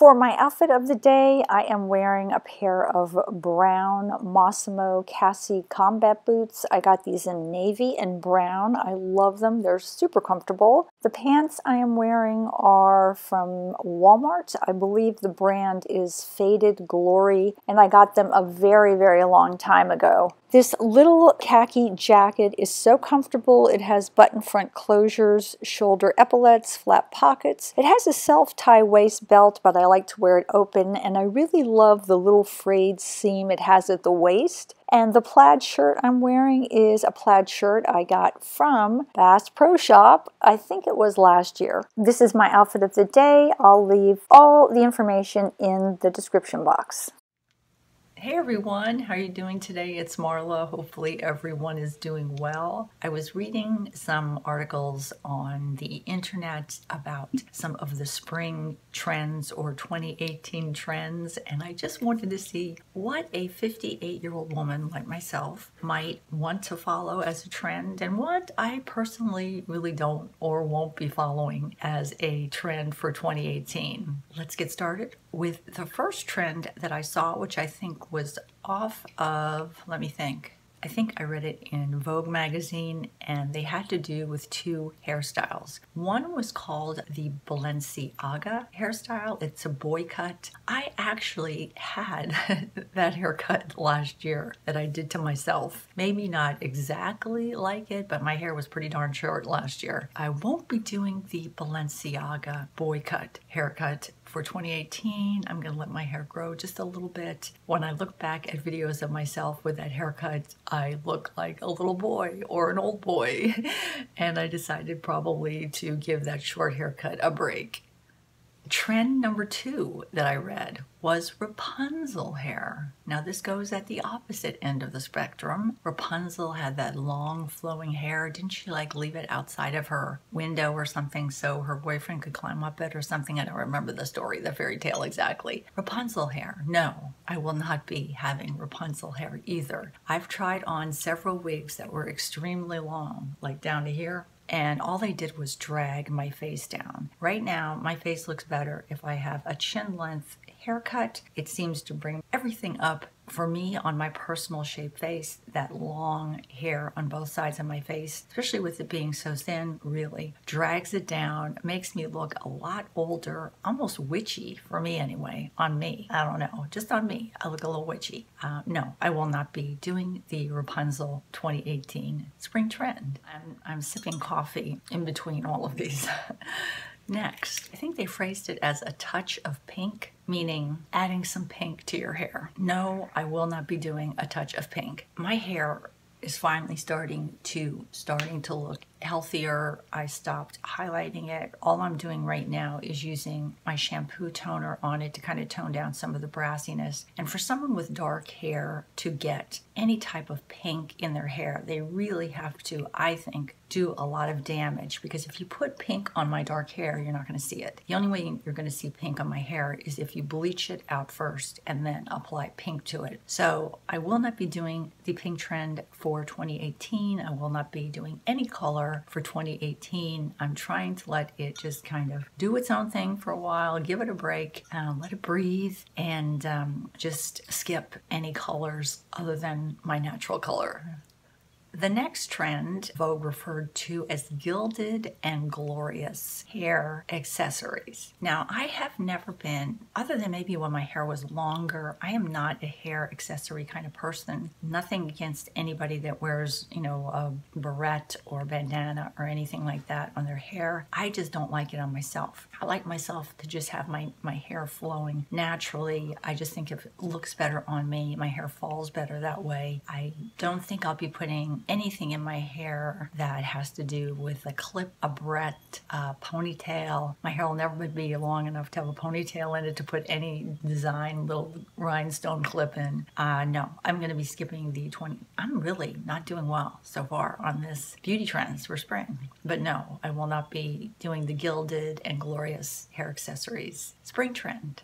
For my outfit of the day, I am wearing a pair of brown Mossimo Cassie combat boots. I got these in navy and brown. I love them. They're super comfortable. The pants I am wearing are from Walmart. I believe the brand is Faded Glory, and I got them a very, very long time ago. This little khaki jacket is so comfortable. It has button front closures, shoulder epaulets, flat pockets. It has a self-tie waist belt, but I like to wear it open, and I really love the little frayed seam it has at the waist. And the plaid shirt I'm wearing is a plaid shirt I got from Bass Pro Shop. I think it was last year. This is my outfit of the day. I'll leave all the information in the description box. Hey everyone, how are you doing today? It's Marla. Hopefully everyone is doing well. I was reading some articles on the internet about some of the spring trends or 2018 trends, and I just wanted to see what a 58-year-old woman like myself might want to follow as a trend and what I personally really don't or won't be following as a trend for 2018. Let's get started with the first trend that I saw, which I think was off of, let me think. I think I read it in Vogue magazine, and they had to do with two hairstyles. One was called the Balenciaga hairstyle. It's a boy cut. I actually had that haircut last year that I did to myself. Maybe not exactly like it, but my hair was pretty darn short last year. I won't be doing the Balenciaga boy cut haircut for 2018. I'm gonna let my hair grow just a little bit. When I look back at videos of myself with that haircut, I look like a little boy or an old boy. And I decided probably to give that short haircut a break. Trend number 2 that I read was Rapunzel hair. Now this goes at the opposite end of the spectrum. Rapunzel had that long flowing hair. Didn't she like leave it outside of her window or something so her boyfriend could climb up it or something? I don't remember the story, the fairy tale exactly. Rapunzel hair. No, I will not be having Rapunzel hair either. I've tried on several wigs that were extremely long, like down to here, and all they did was drag my face down. Right now, my face looks better if I have a chin length haircut. It seems to bring everything up for me on my personal shaped face. That long hair on both sides of my face, especially with it being so thin, really drags it down, makes me look a lot older, almost witchy for me anyway, on me. I don't know, just on me, I look a little witchy. No, I will not be doing the Rapunzel 2018 spring trend. I'm sipping coffee in between all of these. Next, I think they phrased it as a touch of pink, meaning adding some pink to your hair. No, I will not be doing a touch of pink. My hair is finally starting to look healthier. I stopped highlighting it. All I'm doing right now is using my shampoo toner on it to kind of tone down some of the brassiness. And for someone with dark hair to get any type of pink in their hair, they really have to, I think, do a lot of damage, because if you put pink on my dark hair, you're not going to see it. The only way you're going to see pink on my hair is if you bleach it out first and then apply pink to it. So I will not be doing the pink trend for 2018. I will not be doing any color for 2018. I'm trying to let it just kind of do its own thing for a while, give it a break, let it breathe, and just skip any colors other than my natural color. The next trend Vogue referred to as gilded and glorious hair accessories. Now, I have never been, other than maybe when my hair was longer, I am not a hair accessory kind of person. Nothing against anybody that wears, you know, a barrette or bandana or anything like that on their hair. I just don't like it on myself. I like myself to just have my hair flowing naturally. I just think if it looks better on me, my hair falls better that way. I don't think I'll be putting anything in my hair that has to do with a clip, a barrette, a ponytail. My hair will never be long enough to have a ponytail in it to put any design little rhinestone clip in. No, I'm going to be skipping the 20. I'm really not doing well so far on this beauty trends for spring. But no, I will not be doing the gilded and glorious hair accessories spring trend.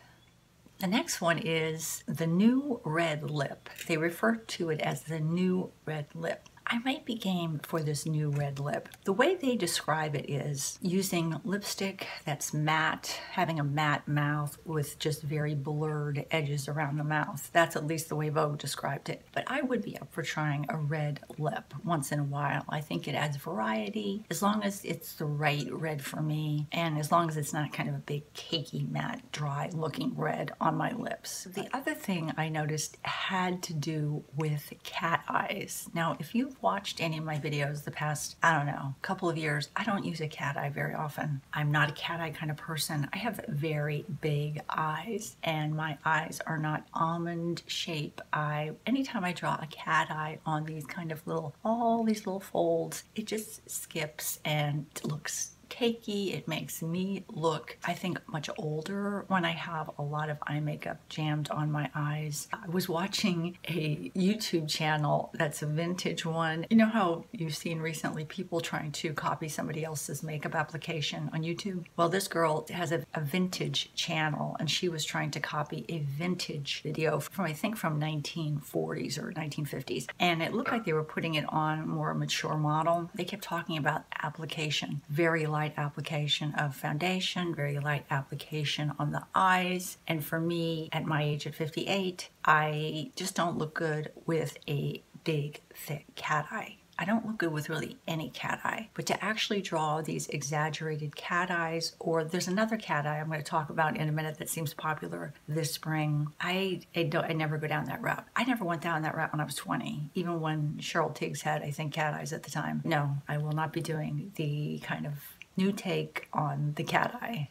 The next one is the new red lip. They refer to it as the new red lip. I might be game for this new red lip. The way they describe it is using lipstick that's matte, having a matte mouth with just very blurred edges around the mouth. That's at least the way Vogue described it. But I would be up for trying a red lip once in a while. I think it adds variety, as long as it's the right red for me, and as long as it's not kind of a big cakey, matte, dry looking red on my lips. The other thing I noticed had to do with cat eyes. Now, if you've watched any of my videos the past, I don't know, couple of years, I don't use a cat eye very often. I'm not a cat eye kind of person. I have very big eyes, and my eyes are not almond shape. Anytime I draw a cat eye on these kind of all these little folds, it just skips and looks cakey. It makes me look, I think, much older when I have a lot of eye makeup jammed on my eyes. I was watching a YouTube channel that's a vintage one. You know how you've seen recently people trying to copy somebody else's makeup application on YouTube? Well, this girl has a vintage channel, and she was trying to copy a vintage video from, I think, from 1940s or 1950s. And it looked like they were putting it on a more mature model. They kept talking about application, very light application of foundation, very light application on the eyes. And for me, at my age of 58, I just don't look good with a big, thick cat eye. I don't look good with really any cat eye, but to actually draw these exaggerated cat eyes, or there's another cat eye I'm going to talk about in a minute that seems popular this spring. I never go down that route. I never went down that route when I was 20, even when Cheryl Tiggs had, I think, cat eyes at the time. No, I will not be doing the kind of new take on the cat eye.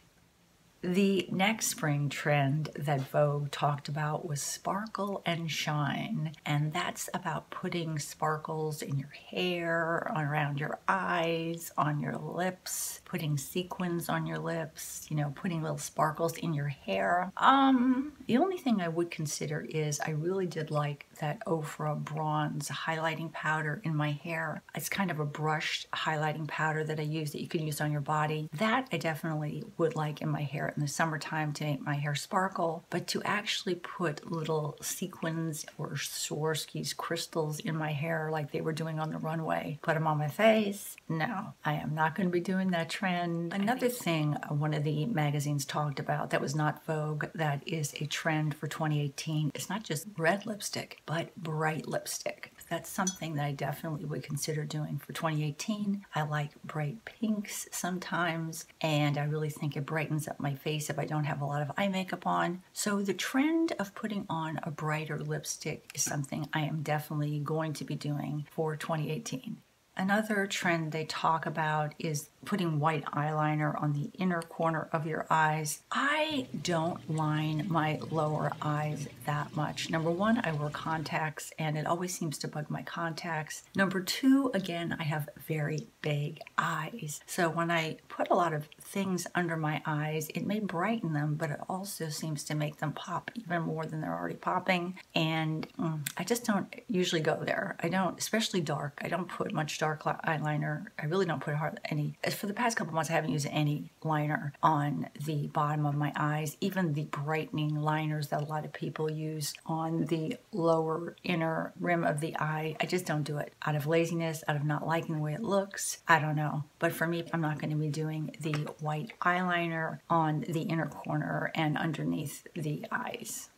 The next spring trend that Vogue talked about was sparkle and shine, and that's about putting sparkles in your hair, around your eyes, on your lips, putting sequins on your lips, you know, putting little sparkles in your hair. The only thing I would consider is I really did like that Ofra bronze highlighting powder in my hair. It's kind of a brushed highlighting powder that I use that you can use on your body. That I definitely would like in my hair in the summertime to make my hair sparkle, but to actually put little sequins or Swarovski's crystals in my hair like they were doing on the runway, put them on my face, no, I am not going to be doing that trend. Another thing one of the magazines talked about that was not Vogue, that is a trend for 2018, it's not just red lipstick, but bright lipstick. That's something that I definitely would consider doing for 2018. I like bright pinks sometimes, and I really think it brightens up my face if I don't have a lot of eye makeup on. So the trend of putting on a brighter lipstick is something I am definitely going to be doing for 2018. Another trend they talk about is putting white eyeliner on the inner corner of your eyes. I don't line my lower eyes that much. Number one, I wear contacts and it always seems to bug my contacts. Number two, again, I have very big eyes. So when I put a lot of things under my eyes, it may brighten them, but it also seems to make them pop even more than they're already popping. And I just don't usually go there. I don't, especially dark. I don't put much dark eyeliner. I really don't put any. For the past couple months, I haven't used any liner on the bottom of my eyes, even the brightening liners that a lot of people use on the lower inner rim of the eye. I just don't do it out of laziness, out of not liking the way it looks. I don't know. But for me, I'm not going to be doing the white eyeliner on the inner corner and underneath the eyes.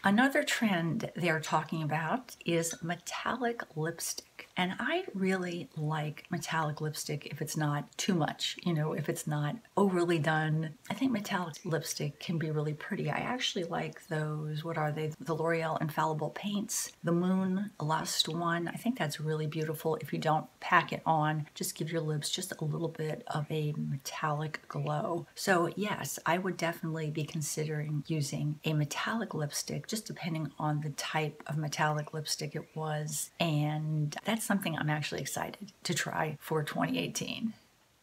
Another trend they're talking about is metallic lipstick. And I really like metallic lipstick if it's not too much, you know, if it's not overly done. I think metallic lipstick can be really pretty. I actually like those, what are they? The L'Oreal Infallible Paints, the Moon Lust one. I think that's really beautiful. If you don't pack it on, just give your lips just a little bit of a metallic glow. So yes, I would definitely be considering using a metallic lipstick, just depending on the type of metallic lipstick it was. And that's something I'm actually excited to try for 2018.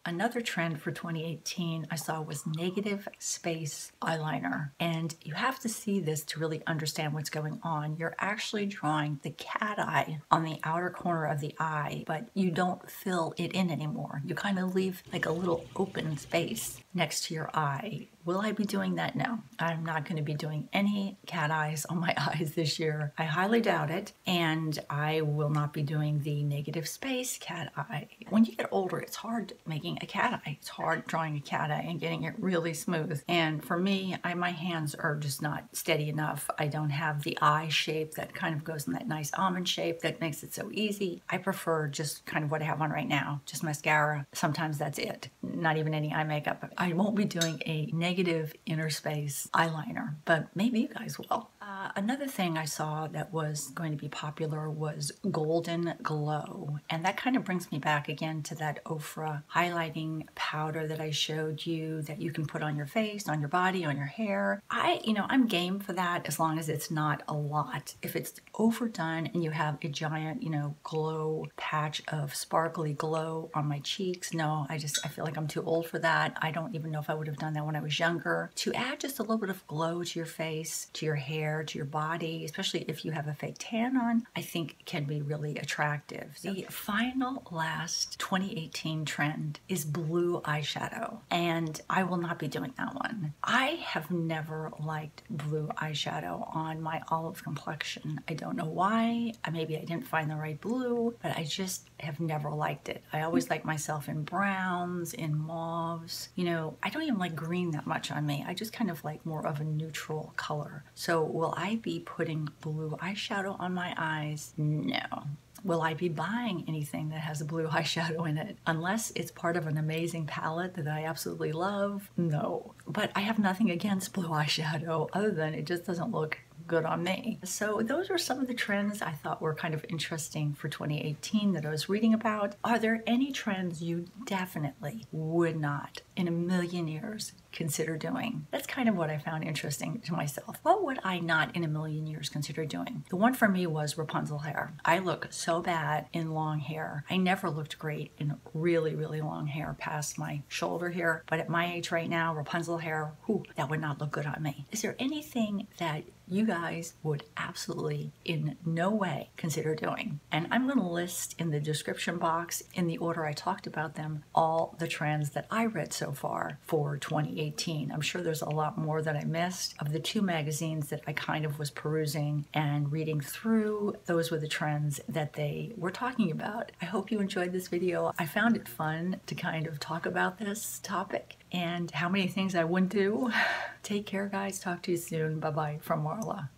Another trend for 2018 I saw was negative space eyeliner. And you have to see this to really understand what's going on. You're actually drawing the cat eye on the outer corner of the eye, but you don't fill it in anymore. You kind of leave like a little open space. next to your eye. Will I be doing that? No, I'm not going to be doing any cat eyes on my eyes this year. I highly doubt it. And I will not be doing the negative space cat eye. When you get older, it's hard making a cat eye. It's hard drawing a cat eye and getting it really smooth. And for me, my hands are just not steady enough. I don't have the eye shape that kind of goes in that nice almond shape that makes it so easy. I prefer just kind of what I have on right now, just mascara. Sometimes that's it. Not even any eye makeup. I won't be doing a negative inner space eyeliner, but maybe you guys will. Another thing I saw that was going to be popular was Golden Glow. And that kind of brings me back again to that Ofra highlighting powder that I showed you that you can put on your face, on your body, on your hair. I'm game for that as long as it's not a lot. If it's overdone and you have a giant, glow patch of sparkly glow on my cheeks, no, I feel like I'm too old for that. I don't even know if I would have done that when I was younger. To add just a little bit of glow to your face, to your hair, to your body, especially if you have a fake tan on, I think can be really attractive. The final last 2018 trend is blue eyeshadow, and I will not be doing that one. I have never liked blue eyeshadow on my olive complexion. I don't know why. Maybe I didn't find the right blue, but I just have never liked it. I always like myself in browns, in mauves. I don't even like green that much on me. I just kind of like more of a neutral color. So will I be putting blue eyeshadow on my eyes? No. Will I be buying anything that has a blue eyeshadow in it? Unless it's part of an amazing palette that I absolutely love, no. But I have nothing against blue eyeshadow other than it just doesn't look good on me. So those are some of the trends I thought were kind of interesting for 2018 that I was reading about. Are there any trends you definitely would not in a million years consider doing? That's kind of what I found interesting to myself. What would I not in a million years consider doing? The one for me was Rapunzel hair. I look so bad in long hair. I never looked great in really, really long hair past my shoulder here. But at my age right now, Rapunzel hair, that would not look good on me. Is there anything that you guys would absolutely in no way consider doing? And I'm going to list in the description box, in the order I talked about them, all the trends that I read so far for 2018. I'm sure there's a lot more that I missed. Of the two magazines that I kind of was perusing and reading through, those were the trends that they were talking about. I hope you enjoyed this video. I found it fun to kind of talk about this topic and how many things I wouldn't do. Take care, guys. Talk to you soon. Bye-bye from Marla.